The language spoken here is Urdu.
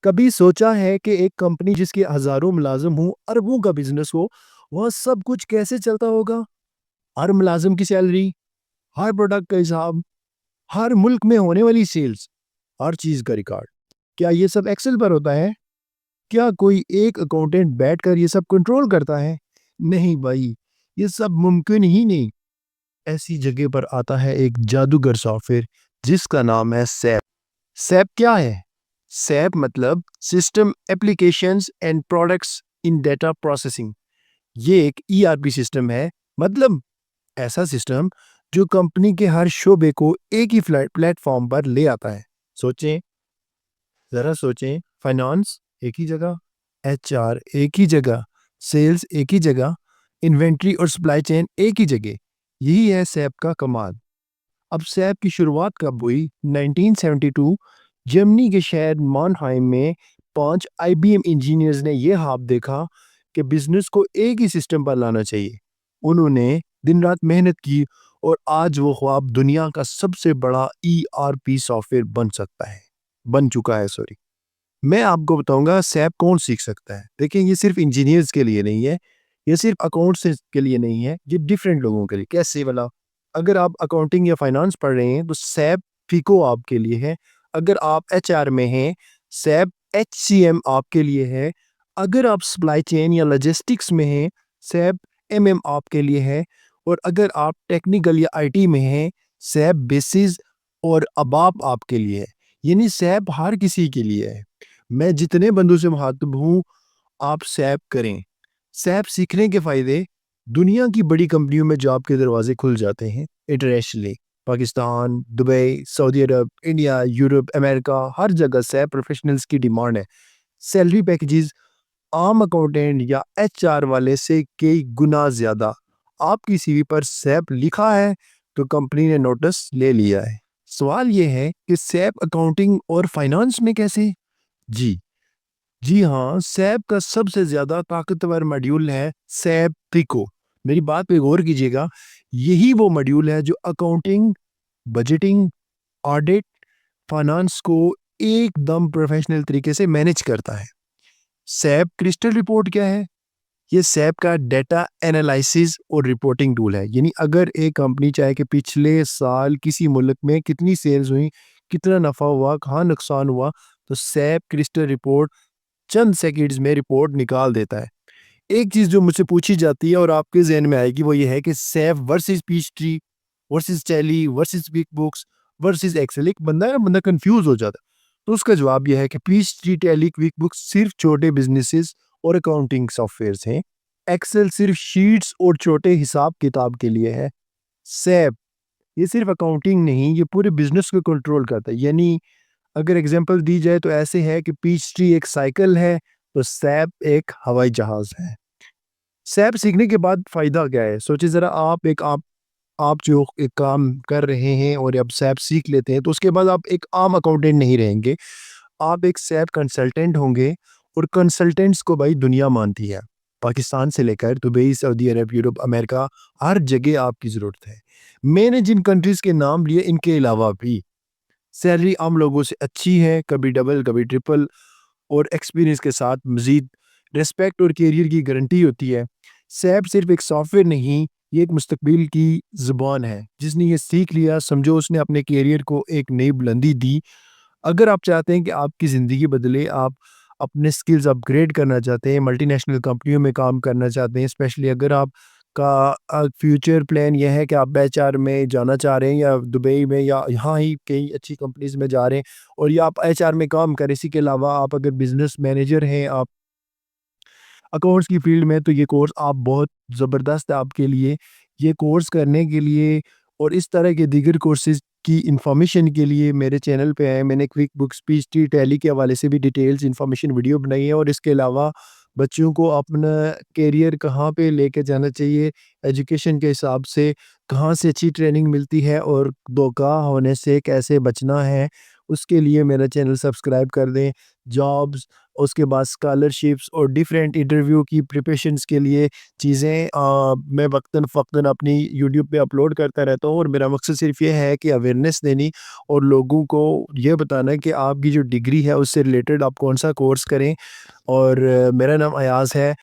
کبھی سوچا ہے کہ ایک کمپنی جس کے ہزاروں ملازم ہوں، اربوں کا بزنس ہو، وہاں سب کچھ کیسے چلتا ہوگا؟ ہر ملازم کی سیلری، ہر پروڈکٹ کا حساب، ہر ملک میں ہونے والی سیلز، ہر چیز کا ریکارڈ۔ کیا یہ سب ایکسل پر ہوتا ہے؟ کیا کوئی ایک اکاؤنٹنٹ بیٹھ کر یہ سب کنٹرول کرتا ہے؟ نہیں بھائی، یہ سب ممکن ہی نہیں۔ ایسی جگہ پر آتا ہے ایک جادوگر سافٹ ویئر جس کا نام ہے سیپ۔ سیپ کیا ہے؟ سیپ مطلب system applications and products in data processing. یہ ایک ERP سسٹم ہے، مطلب ایسا سسٹم جو کمپنی کے ہر شعبے کو ایک ہی پلیٹ فارم پر لے آتا ہے۔ سوچیں، ذرا سوچیں، فائنانس ایک ہی جگہ، HR ایک ہی جگہ، سیلز ایک ہی جگہ، انوینٹری اور سپلائی چین ایک ہی جگہ۔ یہی ہے سیپ کا کمال۔ اب سیپ کی شروعات کب ہوئی؟ 1972 جرمنی کے شہر مانہائم میں 5 IBM انجینئرز نے یہ خواب دیکھا کہ بزنس کو ایک ہی سسٹم پر لانا چاہیے۔ انہوں نے دن رات محنت کی اور آج وہ خواب دنیا کا سب سے بڑا ERP سافٹ ویئر بن چکا ہے۔ میں آپ کو بتاؤں گا سیپ کون سیکھ سکتا ہے۔ دیکھیں، یہ صرف انجینئرز کے لیے نہیں ہے، یہ صرف اکاؤنٹس کے لیے نہیں ہے، یہ ڈیفرنٹ لوگوں کے لیے۔ کیسے والا؟ اگر آپ اکاؤنٹنگ یا فائنانس پڑھ رہے ہیں تو سیپ فیکو آپ کے لیے ہے۔ اگر آپ HR میں ہیں، سیپ HCM آپ کے لیے ہے۔ اگر آپ سپلائی چین یا لاجسٹکس میں ہیں، سیپ MM آپ کے لیے ہے۔ اور اگر آپ ٹیکنیکل یا IT میں ہیں، سیپ بیسز اور اباپ آپ کے لیے ہے۔ یعنی سیپ ہر کسی کے لیے ہے۔ میں جتنے بندوں سے مخاطب ہوں، آپ سیپ کریں۔ سیپ سیکھنے کے فائدے: دنیا کی بڑی کمپنیوں میں جاب کے دروازے کھل جاتے ہیں انٹرنیشنلی۔ پاکستان، دبئی، سعودی عرب، انڈیا، یورپ، امریکہ، ہر جگہ سیپ پروفیشنلز کی ڈیمانڈ ہے۔ سیلری پیکیجز عام اکاؤنٹنٹ یا HR والے سے کئی گنا زیادہ۔ آپ کی CV پر سیپ لکھا ہے تو کمپنی نے نوٹس لے لیا ہے۔ سوال یہ ہے کہ سیپ اکاؤنٹنگ اور فائنانس میں کیسے؟ جی ہاں، سیپ کا سب سے زیادہ طاقتور ماڈیول ہے سیپ فیکو۔ میری بات پہ غور کیجیے گا، یہی وہ ماڈیول ہے جو اکاؤنٹنگ، بجٹنگ، آڈٹ، فائنانس کو ایک دم پروفیشنل طریقے سے مینج کرتا ہے۔ سیپ کرسٹل رپورٹ کیا ہے؟ یہ سیپ کا ڈیٹا انالائسس اور رپورٹنگ ٹول ہے۔ یعنی اگر ایک کمپنی چاہے کہ پچھلے سال کسی ملک میں کتنی سیلز ہوئی، کتنا نفع ہوا، کہاں نقصان ہوا، تو سیپ کرسٹل رپورٹ چند سیکنڈز میں رپورٹ نکال دیتا ہے۔ ایک چیز جو مجھ سے پوچھی جاتی ہے اور آپ کے ذہن میں آئے گی وہ یہ ہے کہ سیپ ورسز پیچ ٹری ورسز ٹیلی versus cook books versus Excel. ایک بندہ کنفیوز ہو جاتا ہے۔ تو اس کا جواب یہ ہے کہ پیچ ٹری، ٹیلی، کُوک بکس صرف چھوٹے بزنسز اور اکاؤنٹنگ سافٹ ویئرز ہیں۔ ایکسل صرف شیٹس اور چھوٹے حساب کتاب کے لیے ہے۔ سیپ یہ صرف اکاؤنٹنگ نہیں، یہ پورے بزنس کو کنٹرول کرتا ہے۔ یعنی اگر ایگزامپل دی جائے تو ایسے ہے کہ پیچ ٹری ایک سائیکل ہے تو سیپ ایک ہوائی جہاز ہے۔ سیپ سیکھنے کے بعد فائدہ کیا ہے؟ سوچیں ذرا، آپ جو ایک کام کر رہے ہیں اور اب سیپ سیکھ لیتے ہیں تو اس کے بعد آپ ایک عام اکاؤنٹنٹ نہیں رہیں گے، آپ ایک سیپ کنسلٹنٹ ہوں گے۔ اور کنسلٹنٹس کو بھائی دنیا مانتی ہے، پاکستان سے لے کر دبئی، سعودی عرب، یورپ، امریکہ، ہر جگہ آپ کی ضرورت ہے۔ میں نے جن کنٹریز کے نام لیے ان کے علاوہ بھی سیلری عام لوگوں سے اچھی ہے، کبھی ڈبل کبھی ٹرپل، اور ایکسپیرینس کے ساتھ مزید ریسپیکٹ اور کیریئر کی گارنٹی ہوتی ہے۔ سیپ صرف ایک سافٹ ویئر نہیں، یہ ایک مستقبل کی زبان ہے۔ جس نے یہ سیکھ لیا، سمجھو اس نے اپنے کیریئر کو ایک نئی بلندی دی۔ اگر آپ چاہتے ہیں کہ آپ کی زندگی بدلے، آپ اپنے سکلز اپ گریڈ کرنا چاہتے ہیں، ملٹی نیشنل کمپنیوں میں کام کرنا چاہتے ہیں، اسپیشلی اگر آپ کا فیوچر پلان یہ ہے کہ آپ HR میں جانا چاہ رہے ہیں یا دبئی میں یا یہاں ہی کئی اچھی کمپنیز میں جا رہے ہیں اور یا آپ HR میں کام کریں، اسی کے علاوہ آپ اگر بزنس مینیجر ہیں، آپ اکاؤنٹس کی فیلڈ میں، تو یہ کورس آپ بہت زبردست ہے آپ کے لیے۔ یہ کورس کرنے کے لیے اور اس طرح کے دیگر کورسز کی انفارمیشن کے لیے میرے چینل پہ آئے۔ میں نے کُوک بکس، پیچ ٹری، ٹیلی کے حوالے سے بھی ڈیٹیلز انفارمیشن ویڈیو بنائی ہے، اور اس کے علاوہ بچوں کو اپنا کیریئر کہاں پہ لے کے جانا چاہیے، ایجوکیشن کے حساب سے کہاں سے اچھی ٹریننگ ملتی ہے اور دھوکہ ہونے سے کیسے بچنا ہے، اس کے لیے میرا چینل سبسکرائب کر دیں۔ جابس، اس کے بعد اسکالرشپس اور ڈیفرینٹ انٹرویو کی پریپریشنس کے لیے چیزیں میں وقتاً فوقتاً اپنی یوٹیوب پہ اپلوڈ کرتا رہتا ہوں، اور میرا مقصد صرف یہ ہے کہ اویئرنیس دینی اور لوگوں کو یہ بتانا ہے کہ آپ کی جو ڈگری ہے اس سے ریلیٹڈ آپ کون سا کورس کریں۔ اور میرا نام ایاز ہے۔